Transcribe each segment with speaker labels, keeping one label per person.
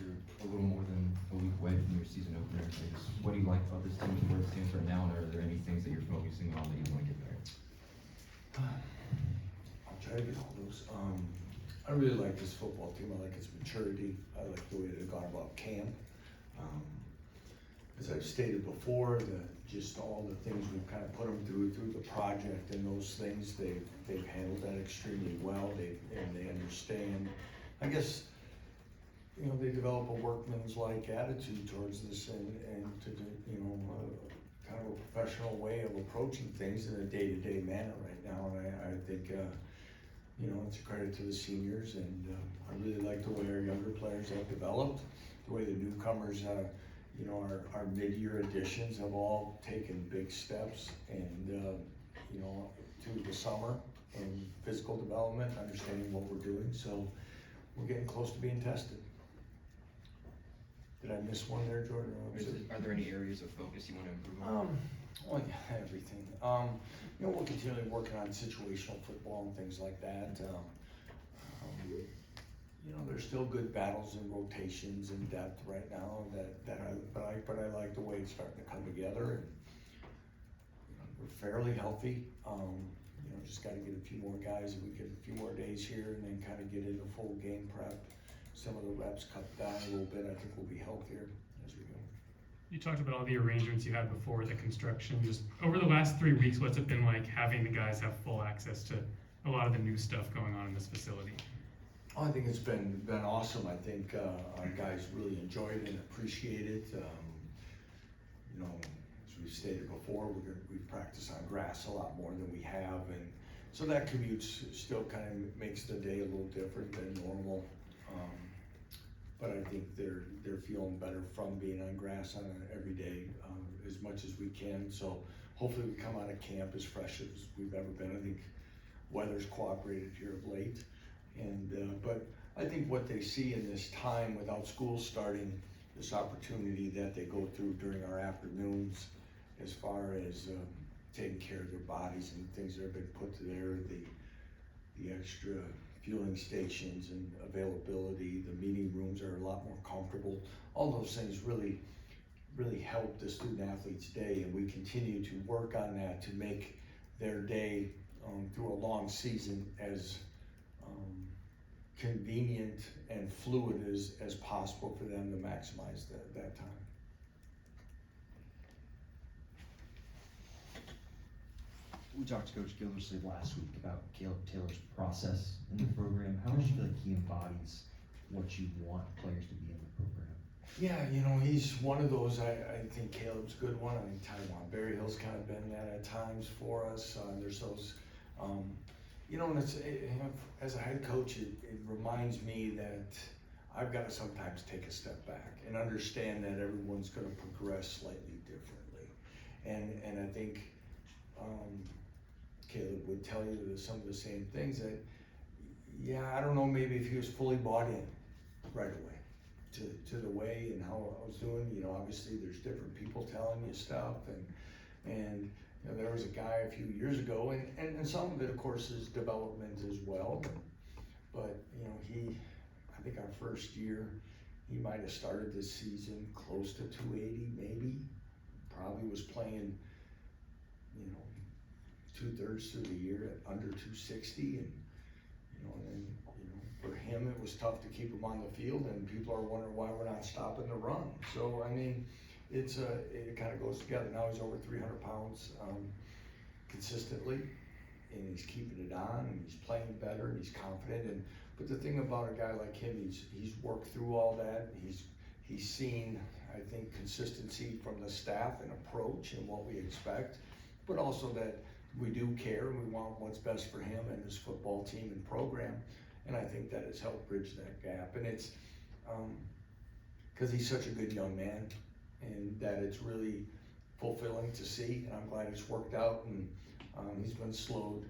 Speaker 1: you're a little more than a week away from your season opener. So just what do you like about this team and where it stands right now, and are there any things that you're focusing on that you want to get better?
Speaker 2: I'll try to get all those. I really like this football team. I like its maturity. I like the way they've gone about camp. As I've stated before, just all the things we've kind of put them through the project and those things, they've handled that extremely well. They understand. I guess, you know, they develop a workman's-like attitude towards this and to do, you know, kind of a professional way of approaching things in a day-to-day manner right now. And I think, you know, it's a credit to the seniors, and I really like the way our younger players have developed, the way the newcomers, you know, our mid-year additions have all taken big steps, and you know, through the summer and physical development, understanding what we're doing. So we're getting close to being tested. Did I miss one there, Jordan?
Speaker 1: Are there any areas of focus you want to improve on?
Speaker 2: Well, yeah, everything. You know, we're continually working on situational football and things like that. You know, there's still good battles and rotations and depth right now but I like the way it's starting to come together. And, you know, we're fairly healthy. You know, just got to get a few more guys, and we get a few more days here, and then kind of get into full game prep. Some of the reps cut down a little bit. I think we'll be healthier as we go.
Speaker 3: You talked about all the arrangements you had before the construction. Just over the last 3 weeks, what's it been like having the guys have full access to a lot of the new stuff going on in this facility?
Speaker 2: Oh, I think it's been awesome. I think our guys really enjoy it and appreciate it. You know, as we've stated before, we practice on grass a lot more than we have, and so that commute still kind of makes the day a little different than normal. But I think they're feeling better from being on grass on every day as much as we can. So hopefully we come out of camp as fresh as we've ever been. I think weather's cooperated here of late. And but I think what they see in this time without school starting, this opportunity that they go through during our afternoons, as far as taking care of their bodies and things that have been put to there, the extra fueling stations and availability, the meeting rooms are a lot more comfortable. All those things really help the student athlete's day, and we continue to work on that to make their day through a long season as convenient and fluid as possible for them to maximize that time.
Speaker 4: We talked to Coach Gildersleeve last week about Caleb Taylor's process in the program. How much do you feel like he embodies what you want players to be in the program?
Speaker 2: Yeah, you know, he's one of those. I think Caleb's a good one. I think Taiwan Berryhill's kind of been that at times for us. There's those, you know, and as a head coach, it reminds me that I've got to sometimes take a step back and understand that everyone's going to progress slightly differently. And I think Caleb would tell you some of the same things that, yeah, I don't know, maybe if he was fully bought in right away to the way and how I was doing. You know, obviously there's different people telling you stuff, and you know, there was a guy a few years ago, and some of it, of course, is development as well. But you know, I think our first year, he might have started this season close to 280, maybe. Probably was playing, you know, 2/3 through the year at under 260, and you know, and then, you know, for him it was tough to keep him on the field, and people are wondering why we're not stopping the run. So I mean, it kind of goes together. Now he's over 300 pounds consistently, and he's keeping it on, and he's playing better, and he's confident. But the thing about a guy like him, he's worked through all that. He's seen, I think, consistency from the staff and approach and what we expect, but also that we do care and we want what's best for him and his football team and program. And I think that has helped bridge that gap. And it's because he's such a good young man, and that it's really fulfilling to see. And I'm glad it's worked out. And he's been slowed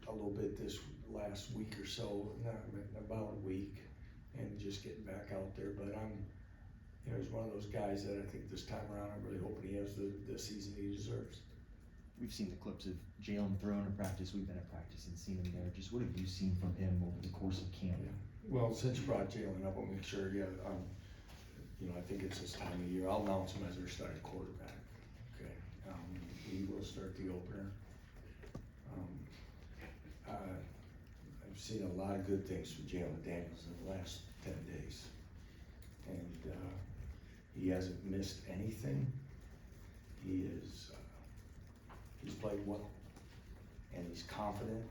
Speaker 2: a little bit this last week or so, about a week, and just getting back out there. But you know, he's one of those guys that I think this time around, I'm really hoping he has the season he deserves.
Speaker 4: We've seen the clips of Jalen throwing in practice. We've been at practice and seen him there. Just what have you seen from him over the course of camp?
Speaker 2: Well, since you brought Jalen up, I'll make sure, you know, I think it's this time of year, I'll announce him as our starting quarterback, okay? He will start the opener. I've seen a lot of good things from Jalen Daniels in the last 10 days. And, he hasn't missed anything. He's played well. And he's confident,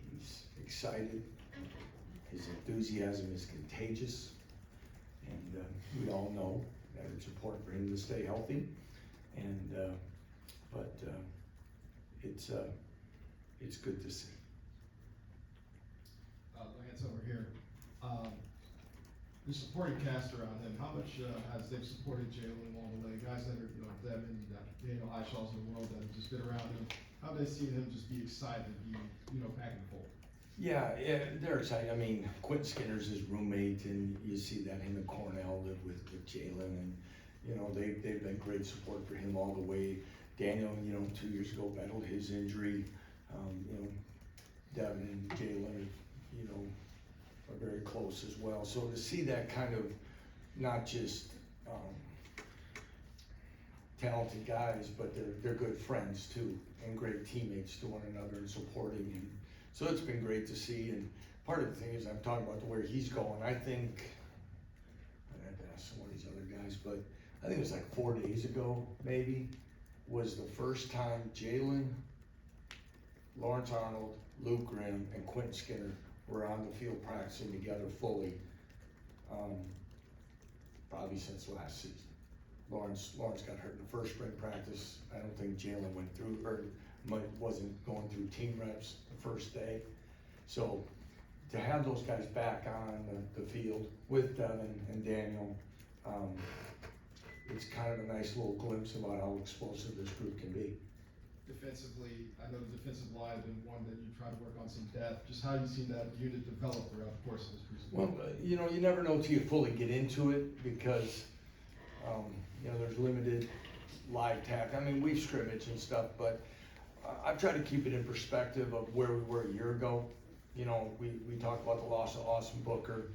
Speaker 2: he's excited, his enthusiasm is contagious. And we all know that it's important for him to stay healthy. And, but it's good to see.
Speaker 5: Lance over here. The supporting cast around him, how much has they've supported Jalen along the way? Guys that are, you know, Devin, Daniel Highshaws of the world that have just been around him. How have they seen him just be excited to be, you know, back in the fold?
Speaker 2: Yeah, they're excited. I mean, Quentin Skinner's his roommate, and you see that him and Cornell live with Jalen, and you know they've been great support for him all the way. Daniel, you know, 2 years ago battled his injury. You know, Devin and Jalen, you know, are very close as well. So to see that kind of not just talented guys, but they're good friends too, and great teammates to one another and supporting him. So it's been great to see, and part of the thing is I'm talking about where he's going. I think, I'd have to ask some of these other guys, but I think it was like 4 days ago, maybe, was the first time Jalen, Lawrence Arnold, Luke Grimm, and Quentin Skinner were on the field practicing together fully, probably since last season. Lawrence got hurt in the first spring practice. I don't think Jalen went through, or wasn't going through team reps the first day. So to have those guys back on the field with Devin and Daniel, it's kind of a nice little glimpse about how explosive this group can be.
Speaker 5: Defensively, I know the defensive line has been one that you try to work on some depth. Just how have you seen that unit develop throughout the course of this preseason?
Speaker 2: Well, you know, you never know till you fully get into it because, you know, there's limited live tack. I mean, we've scrimmaged and stuff, but I've tried to keep it in perspective of where we were a year ago. You know, we talked about the loss of Austin Booker,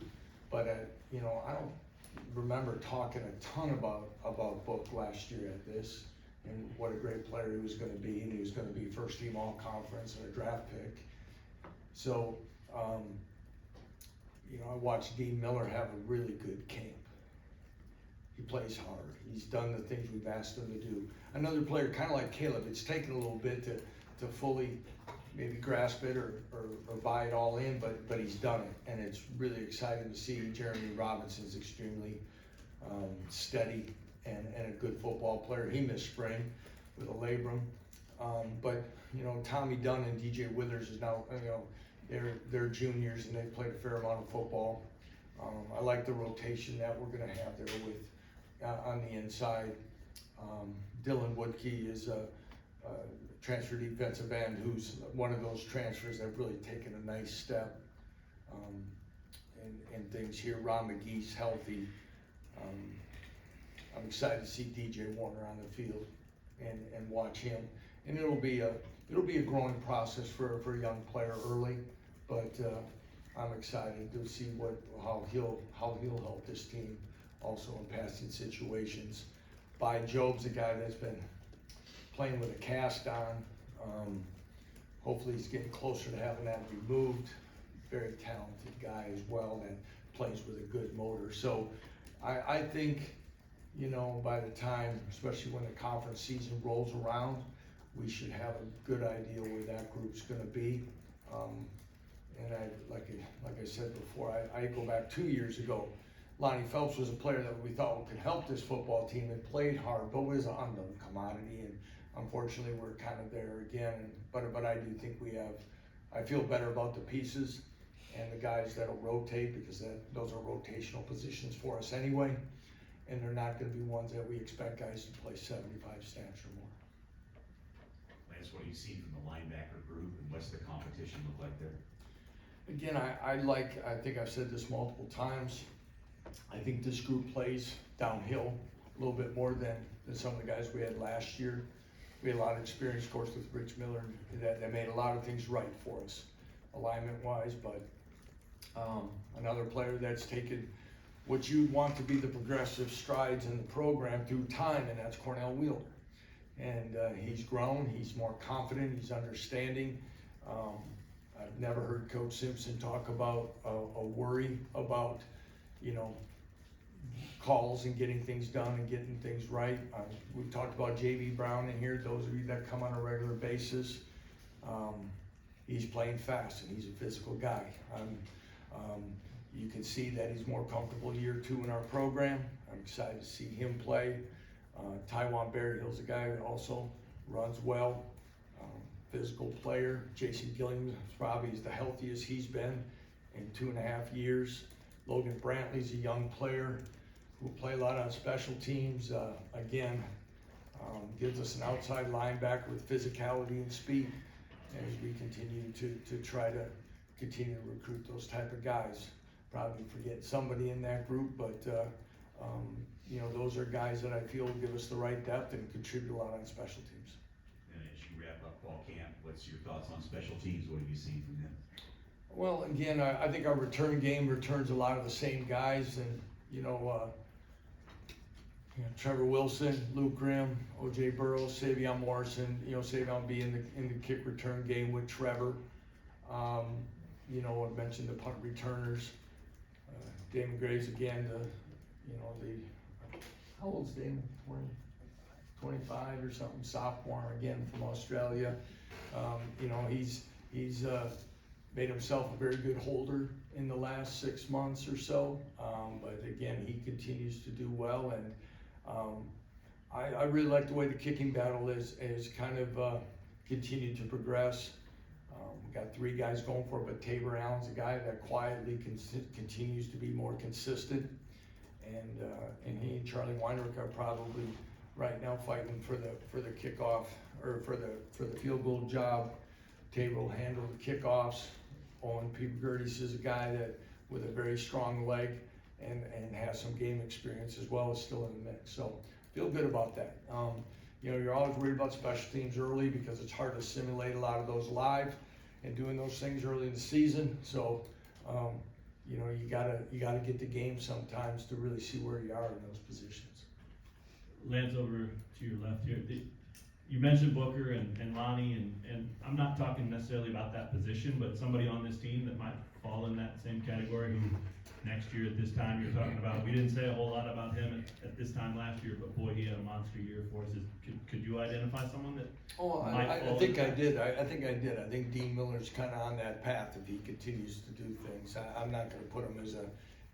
Speaker 2: but, you know, I don't remember talking a ton about Book last year at this and what a great player he was going to be, and he was going to be first team all conference and a draft pick. So, you know, I watched Dean Miller have a really good camp. He plays hard. He's done the things we've asked him to do. Another player, kind of like Caleb, it's taken a little bit to fully maybe grasp it or buy it all in, but he's done it, and it's really exciting to see. Jeremy Robinson's extremely steady and a good football player. He missed spring with a labrum, but you know, Tommy Dunn and DJ Withers is now, you know, they're juniors and they played a fair amount of football. I like the rotation that we're gonna have there with on the inside. Dylan Woodkey is a transfer defensive end who's one of those transfers that have really taken a nice step in things here. Ron McGee's healthy. I'm excited to see DJ Warner on the field and watch him. And it'll be a growing process for a young player early, but I'm excited to see how he'll help this team also in passing situations. By Job's a guy that's been playing with a cast on. Hopefully he's getting closer to having that removed. Very talented guy as well that plays with a good motor. So I think, you know, by the time, especially when the conference season rolls around, we should have a good idea where that group's gonna be. And like I said before, I go back 2 years ago. Lonnie Phelps was a player that we thought could help this football team and played hard, but was an unknown commodity. And unfortunately, we're kind of there again. But I do think I feel better about the pieces and the guys that'll rotate, because those are rotational positions for us anyway. And they're not gonna be ones that we expect guys to play 75 snaps or more.
Speaker 6: Lance, what do you see from the linebacker group, and what's the competition look like there?
Speaker 2: Again, I think I've said this multiple times. I think this group plays downhill a little bit more than some of the guys we had last year. We had a lot of experience, of course, with Rich Miller that made a lot of things right for us, alignment-wise, but Another player that's taken what you'd want to be the progressive strides in the program through time, and that's Cornell Wheeler. And he's grown, he's more confident, he's understanding. I've never heard Coach Simpson talk about a worry about, you know, calls and getting things done and getting things right. We've talked about JV Brown in here, those of you that come on a regular basis. He's playing fast and he's a physical guy. You can see that he's more comfortable year 2 in our program. I'm excited to see him play. Taiwan Berryhill's a guy that also runs well, physical player. Jason Gilliam probably is the healthiest he's been in 2.5 years. Logan Brantley's a young player who will play a lot on special teams. Again, gives us an outside linebacker with physicality and speed as we continue to try to continue to recruit those type of guys. Probably forget somebody in that group, but you know, those are guys that I feel will give us the right depth and contribute a lot on special teams.
Speaker 6: And as you wrap up fall camp, what's your thoughts on special teams? What have you seen from them?
Speaker 2: Well, again, I think our return game returns a lot of the same guys, and you know, Trevor Wilson, Luke Grimm, O.J. Burrows, Savion Morrison. You know, Savion be in the kick return game with Trevor. You know, I mentioned the punt returners. Damon Graves again. How old's Damon? 25 or something. Sophomore again from Australia. You know, he's made himself a very good holder in the last 6 months or so. But again, he continues to do well, and I really like the way the kicking battle is kind of continued to progress. We got 3 guys going for it, but Tabor Allen's a guy that quietly continues to be more consistent, and he and Charlie Weinrich are probably right now fighting for the kickoff or for the field goal job. Tabor will handle the kickoffs. Owen Gerdes is a guy that with a very strong leg and has some game experience as well, is still in the mix. So feel good about that. You know, you're always worried about special teams early because it's hard to simulate a lot of those live and doing those things early in the season. So you know, you gotta get the game sometimes to really see where you are in those positions.
Speaker 7: Lance, over to your left here. You mentioned Booker and Lonnie, and I'm not talking necessarily about that position, but somebody on this team that might fall in that same category who next year at this time you're talking about. We didn't say a whole lot about him at this time last year, but boy, he had a monster year for us. Could you identify someone that might
Speaker 2: I think I did. I think I did. I think Dean Miller's kind of on that path if he continues to do things. I'm not going to put him as a,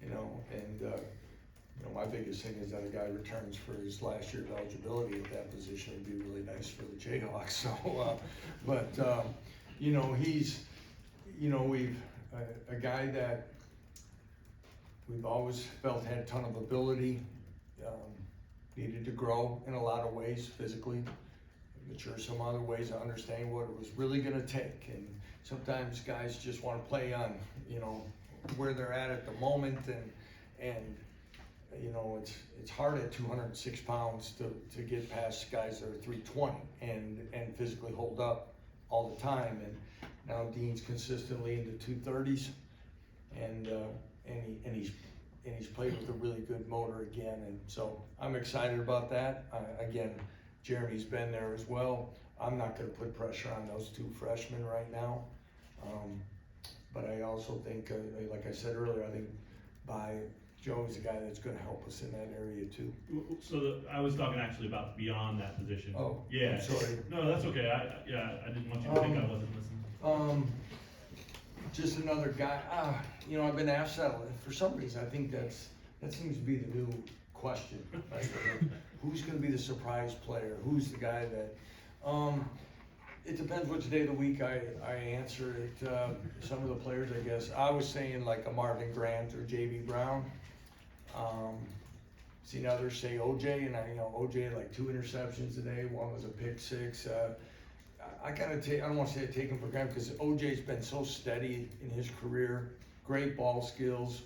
Speaker 2: you know, and you know, my biggest thing is that a guy returns for his last year of eligibility at that position would be really nice for the Jayhawks. So, but you know, he's, you know, a guy that we've always felt had a ton of ability, needed to grow in a lot of ways physically, mature some other ways to understand what it was really going to take. And sometimes guys just want to play on, you know, where they're at the moment, and you know, it's hard at 206 pounds to get past guys that are 320 and physically hold up all the time. And now Dean's consistently in the 230s, and he's played with a really good motor again, and so I'm excited about that. Again, Jeremy's been there as well. I'm not going to put pressure on those 2 freshmen right now, but I also think, like I said earlier, I think Joey's a guy that's going to help us in that area too.
Speaker 7: So I was talking actually about beyond that position.
Speaker 2: Oh,
Speaker 7: yeah.
Speaker 2: I'm sorry.
Speaker 7: No, that's okay. I didn't want you to think I wasn't listening.
Speaker 2: Just another guy. You know, I've been asked that for some reason. I think that seems to be the new question. Right? Who's going to be the surprise player? Who's the guy that? It depends which day of the week I answer it. Some of the players, I guess. I was saying like a Marvin Grant or JV Brown. Seen others say OJ, and OJ had like 2 interceptions today. One was a pick 6. I don't want to say I take him for granted because OJ's been so steady in his career. Great ball skills.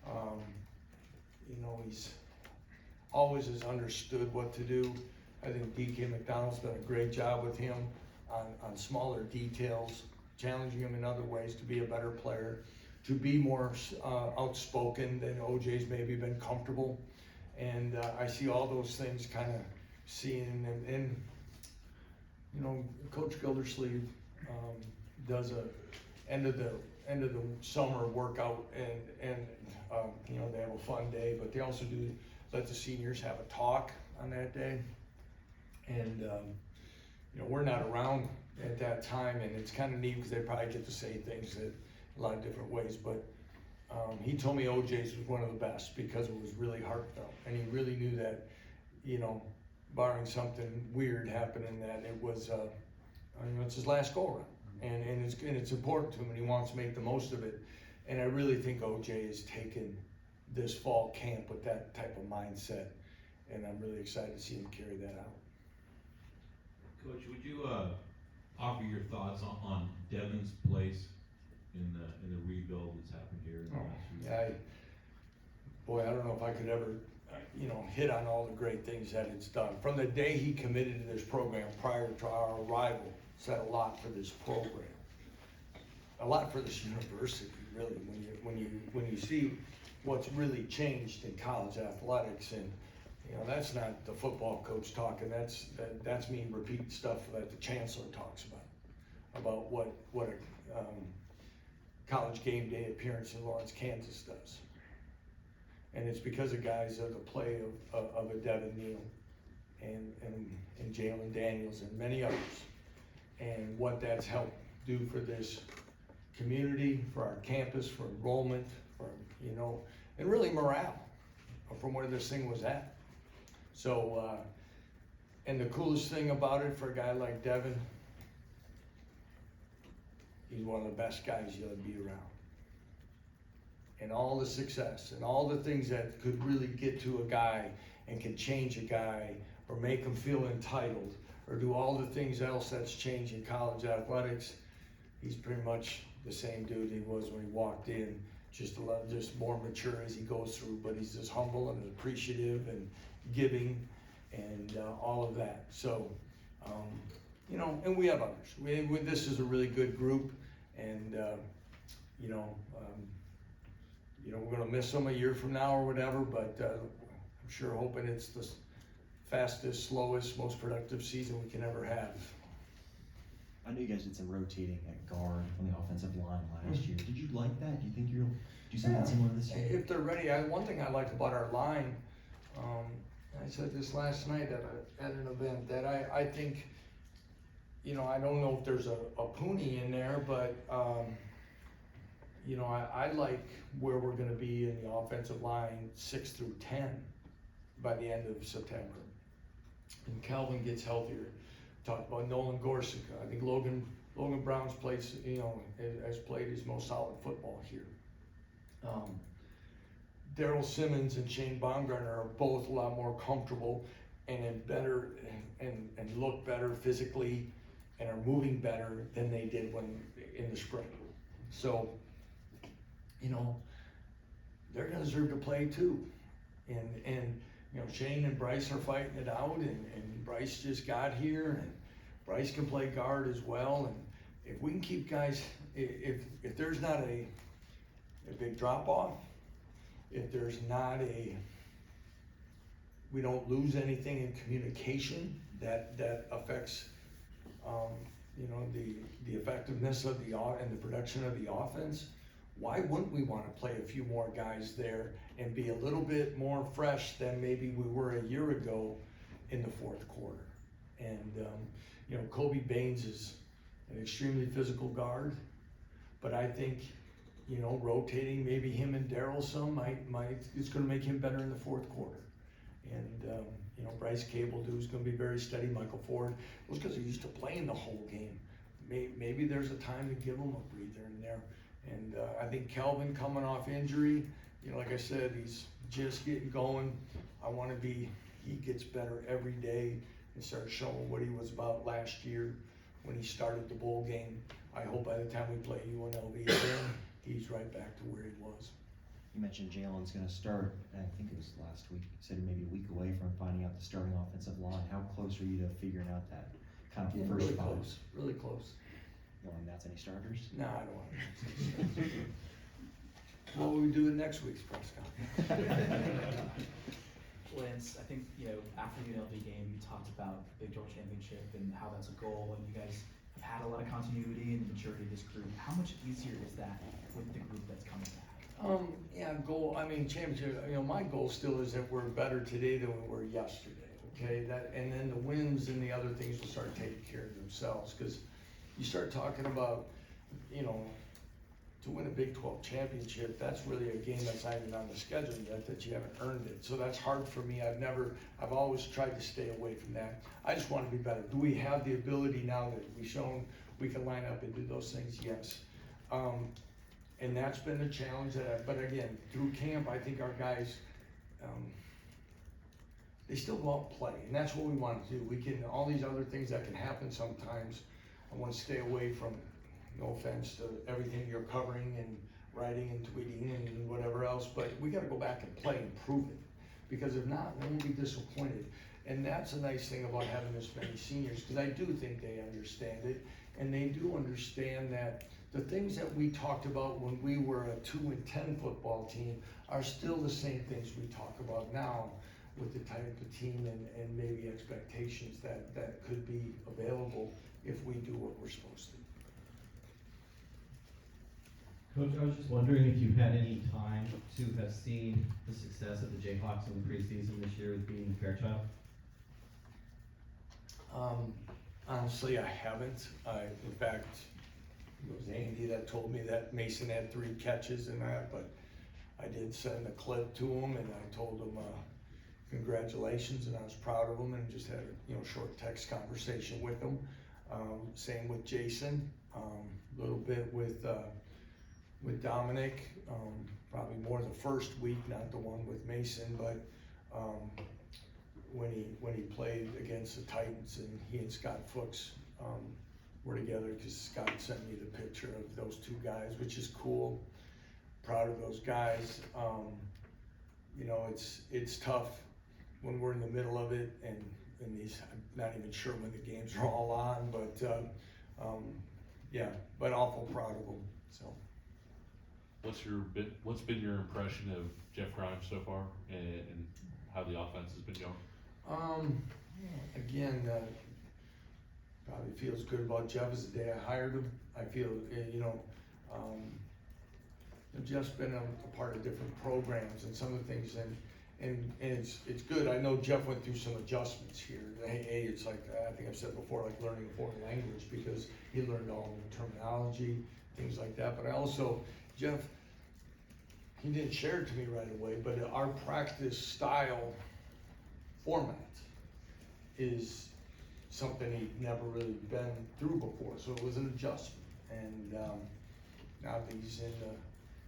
Speaker 2: You know, he's always has understood what to do. I think DK McDonald's done a great job with him on smaller details, challenging him in other ways to be a better player. to be more outspoken than OJ's maybe been comfortable. And I see all those things kind of seeing, and you know, Coach Gildersleeve does a end of the summer workout, and you know, they have a fun day, but they also do let the seniors have a talk on that day. And you know, we're not around at that time, and it's kind of neat because they probably get to say things that a lot of different ways, but he told me OJ's was one of the best because it was really heartfelt, and he really knew that, you know, barring something weird happening, that it was, you know, it's his last go around, and it's important to him, and he wants to make the most of it. And I really think OJ has taken this fall camp with that type of mindset, and I'm really excited to see him carry that out.
Speaker 8: Coach, would you offer your thoughts on Devin's place in the rebuild that's happened here in the last few years?
Speaker 2: Boy, I don't know if I could ever, you know, hit on all the great things that it's done. From the day he committed to this program prior to our arrival, said a lot for this program, a lot for this university, really. When you see what's really changed in college athletics, and you know, that's not the football coach talking. That's me repeating stuff that the chancellor talks about what a college game day appearance in Lawrence, Kansas does. And it's because of guys of the play of a Devin Neal and Jalen Daniels and many others, and what that's helped do for this community, for our campus, for enrollment, for, you know, and really morale from where this thing was at. So, and the coolest thing about it for a guy like Devin, he's one of the best guys you'll be around. And all the success and all the things that could really get to a guy and can change a guy or make him feel entitled or do all the things else that's changed in college athletics, he's pretty much the same dude he was when he walked in, just more mature as he goes through, but he's just humble and appreciative and giving and all of that. So, you know, and we have others. This is a really good group, and you know, we're gonna miss them a year from now or whatever, but I'm sure hoping it's the fastest, slowest, most productive season we can ever have.
Speaker 4: I know you guys did some rotating at guard on the offensive line last year. Did you like that? Do you think you'll do something similar this year?
Speaker 2: If they're ready, one thing I like about our line, I said this last night at an event, that I think, you know, I don't know if there's a Pooney in there, but you know, I like where we're gonna be in the offensive line 6 through 10 by the end of September. And Calvin gets healthier. Talked about Nolan Gorsuch. I think Logan Brown's plays, you know, has played his most solid football here. Daryl Simmons and Shane Baumgartner are both a lot more comfortable and better and look better physically and are moving better than they did when in the spring. So, you know, they're gonna deserve to play too. And you know, Shane and Bryce are fighting it out, and Bryce just got here, and Bryce can play guard as well. And if we can keep guys, if there's not a big drop off, if there's not we don't lose anything in communication that affects, you know, the effectiveness of and the production of the offense, why wouldn't we want to play a few more guys there and be a little bit more fresh than maybe we were a year ago in the fourth quarter? And, you know, Kobe Baines is an extremely physical guard, but I think, you know, rotating maybe him and Daryl some it's going to make him better in the fourth quarter. And, you know, Bryce Cable is going to be very steady. Michael Ford, was because he's used to playing the whole game. Maybe there's a time to give him a breather in there. And I think Kelvin coming off injury, you know, like I said, he's just getting going. He gets better every day and starts showing what he was about last year when he started the bowl game. I hope by the time we play UNLV again, he's right back to where he was.
Speaker 4: You mentioned Jalen's gonna start, I think it was last week. You said maybe a week away from finding out the starting offensive line. How close are you to figuring out that kind of first
Speaker 2: Really
Speaker 4: five?
Speaker 2: close, really close.
Speaker 4: You don't announce any starters?
Speaker 2: No, I don't want to. what will we do in next week's press conference?
Speaker 9: Lance, I think, after the UNLV game, you talked about the Big 12 championship and how that's a goal, and you guys have had a lot of continuity and the maturity of this group. How much easier is that with the group that's coming back?
Speaker 2: Championship, my goal still is that we're better today than we were yesterday, okay? And then the wins and the other things will start taking care of themselves, because you start talking about, to win a Big 12 championship, that's really a game that's not even on the schedule yet, that you haven't earned it. So that's hard for me. I've always tried to stay away from that. I just want to be better. Do we have the ability now that we've shown we can line up and do those things? Yes. And that's been the challenge but again, through camp, I think our guys, they still go out and play, and that's what we want to do. All these other things that can happen sometimes, I want to stay away from. No offense to everything you're covering and writing and tweeting and whatever else, but we gotta go back and play and prove it. Because if not, then we'll be disappointed. And that's a nice thing about having this many seniors, because I do think they understand it. And they do understand that the things that we talked about when we were a 2-10 football team are still the same things we talk about now with the type of team and maybe expectations that could be available if we do what we're supposed to.
Speaker 10: Coach, I was just wondering if you had any time to have seen the success of the Jayhawks in the preseason this year with being Fairchild?
Speaker 2: Honestly, I haven't. In fact, it was Andy that told me that Mason had 3 catches and that, but I did send a clip to him and I told him congratulations, and I was proud of him, and just had a short text conversation with him. Same with Jason, a little bit with Dominic, probably more the first week, not the one with Mason, but when he played against the Titans, and he and Scott Fuchs were together, because Scott sent me the picture of those 2 guys, which is cool. Proud of those guys. It's tough when we're in the middle of it, and these, I'm not even sure when the games are all on, but but awful proud of them. So.
Speaker 11: What's been your impression of Jeff Grimes so far, and how the offense has been going?
Speaker 2: Again, probably feels good about Jeff as the day I hired him. I feel, Jeff's been a part of different programs and some of the things, and it's good. I know Jeff went through some adjustments here. It's like, I think I've said before, like learning a foreign language, because he learned all the terminology, things like that. But I also, Jeff, he didn't share it to me right away, but our practice style format is something he'd never really been through before, so it was an adjustment. And now that he's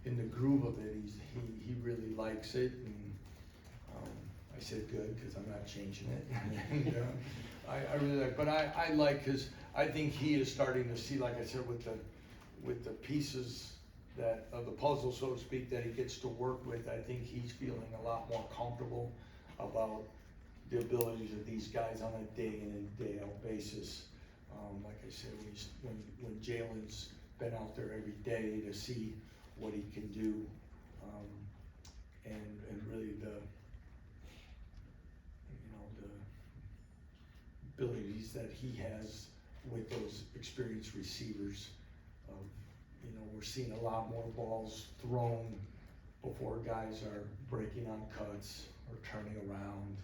Speaker 2: in the groove of it, he really likes it, and I said good, because I'm not changing it. And I really like, but I like, because I think he is starting to see, like I said, with the pieces of the puzzle, so to speak, that he gets to work with. I think he's feeling a lot more comfortable about the abilities of these guys on a day in and day out basis. Like I said, when Jalen's been out there every day to see what he can do, and really the abilities that he has with those experienced receivers. We're seeing a lot more balls thrown before guys are breaking on cuts or turning around.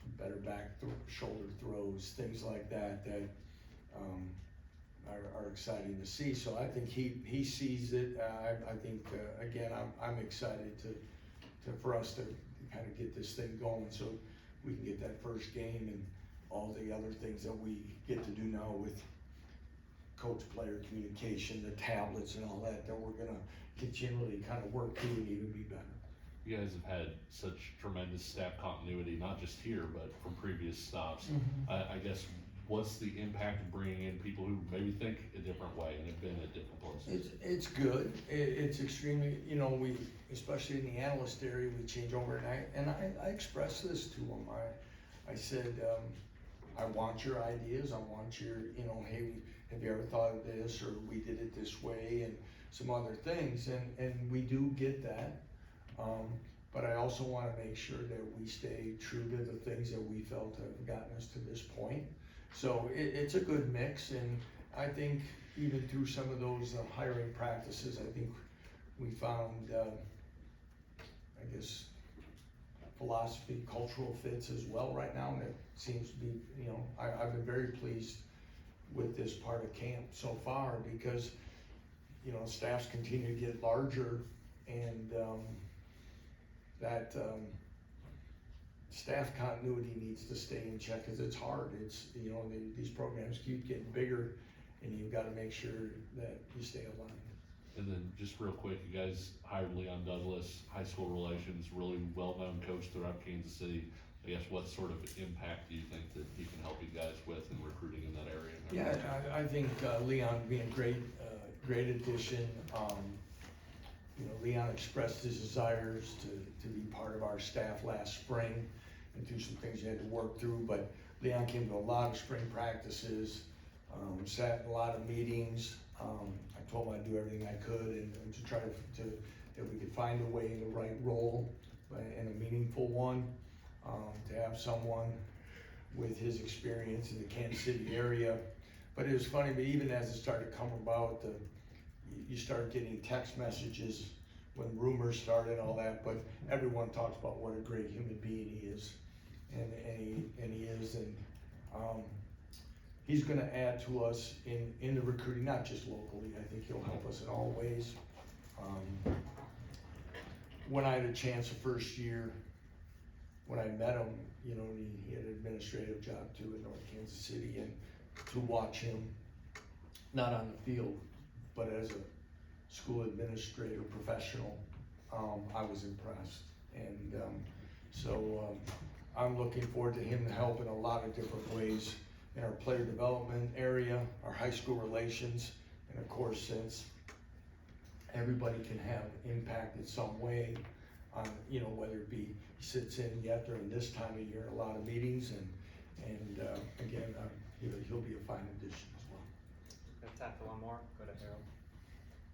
Speaker 2: Some better back shoulder throws, things like that are exciting to see. So I think he sees it. I think again, I'm excited for us to kind of get this thing going, so we can get that first game and all the other things that we get to do now with coach-player communication, the tablets and all that we're gonna continually kind of work through and even be better.
Speaker 11: You guys have had such tremendous staff continuity, not just here, but from previous stops. I guess, what's the impact of bringing in people who maybe think a different way and have been at different places?
Speaker 2: It's good. It's extremely, we, especially in the analyst area, we change over, and I expressed this to them. I said, I want your ideas. I want your, hey, have you ever thought of this, or we did it this way? And some other things, and we do get that. But I also wanna make sure that we stay true to the things that we felt have gotten us to this point. So it's a good mix, and I think even through some of those hiring practices, I think we found, I guess, philosophy, cultural fits as well right now, and it seems to be, you know, I've been very pleased with this part of camp so far, because, you know, staffs continue to get larger, and, that staff continuity needs to stay in check, cause it's hard, it's, you know, these programs keep getting bigger, and you've gotta make sure that you stay aligned.
Speaker 11: And then just real quick, you guys hired Leon Douglas, high school relations, really well-known coach throughout Kansas City. I guess what sort of impact do you think that he can help you guys with in recruiting in that area?
Speaker 2: Yeah, I think Leon being a great addition. You know, Leon expressed his desires to be part of our staff last spring and do some things he had to work through, but Leon came to a lot of spring practices, sat in a lot of meetings. I told him I'd do everything I could and to try to that we could find a way in the right role and a meaningful one, to have someone with his experience in the Kansas City area. But it was funny, but even as it started to come about, you started getting text messages when rumors started and all that, but everyone talks about what a great human being he is, and he is, and he's gonna add to us in the recruiting, not just locally. I think he'll help us in all ways. When I had a chance the first year, when I met him, you know, he had an administrative job too in North Kansas City, and to watch him, not on the field, but as a school administrator, professional, I was impressed. And so I'm looking forward to him to help in a lot of different ways in our player development area, our high school relations, and of course, since everybody can have impact in some way on, you know, whether it be he sits in yet during this time of year, a lot of meetings, and again, he'll be a fine addition as well.
Speaker 12: Got time for one more, go to Harold.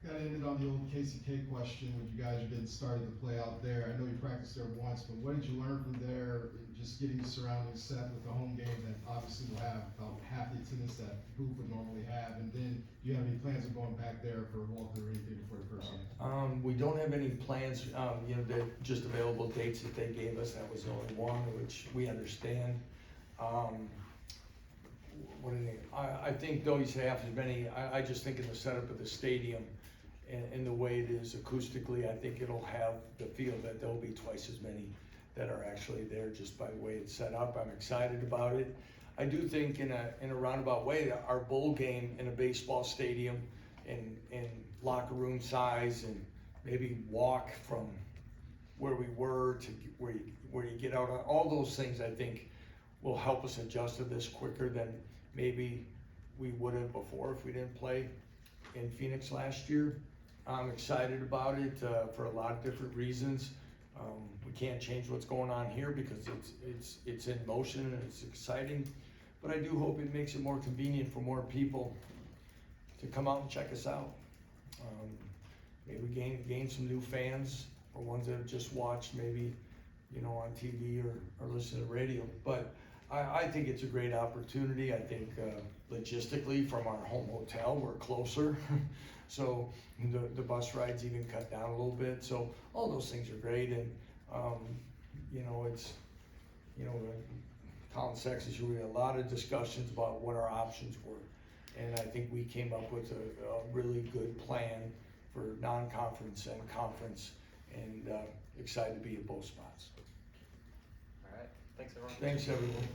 Speaker 5: Got ended on the old KCK question when you guys are getting started to play out there. I know you practiced there once, but what did you learn from there? Just getting the surroundings set with the home game that obviously will have about half the attendance that Booth would normally have. And then do you have any plans of going back there for a walkthrough or anything before the first game?
Speaker 2: We don't have any plans, you know, they're just available dates that they gave us. That was the only one, which we understand. I think though you say half as many, I just think in the setup of the stadium and the way it is acoustically, I think it'll have the feel that there'll be twice as many that are actually there just by the way it's set up. I'm excited about it. I do think in a roundabout way that our bowl game in a baseball stadium and locker room size and maybe walk from where we were to where you get out, all those things I think will help us adjust to this quicker than maybe we would have before if we didn't play in Phoenix last year. I'm excited about it for a lot of different reasons. We can't change what's going on here because it's in motion and it's exciting, but I do hope it makes it more convenient for more people to come out and check us out. Maybe gain some new fans or ones that have just watched maybe, you know, on TV or listen to radio. But I think it's a great opportunity. I think logistically from our home hotel, we're closer. So the bus rides even cut down a little bit. So all those things are great. And, you know, it's, you know, Colin Sexton, we had a lot of discussions about what our options were. And I think we came up with a really good plan for non-conference and conference, and excited to be at both spots.
Speaker 12: All right, thanks everyone.
Speaker 2: Thanks everyone.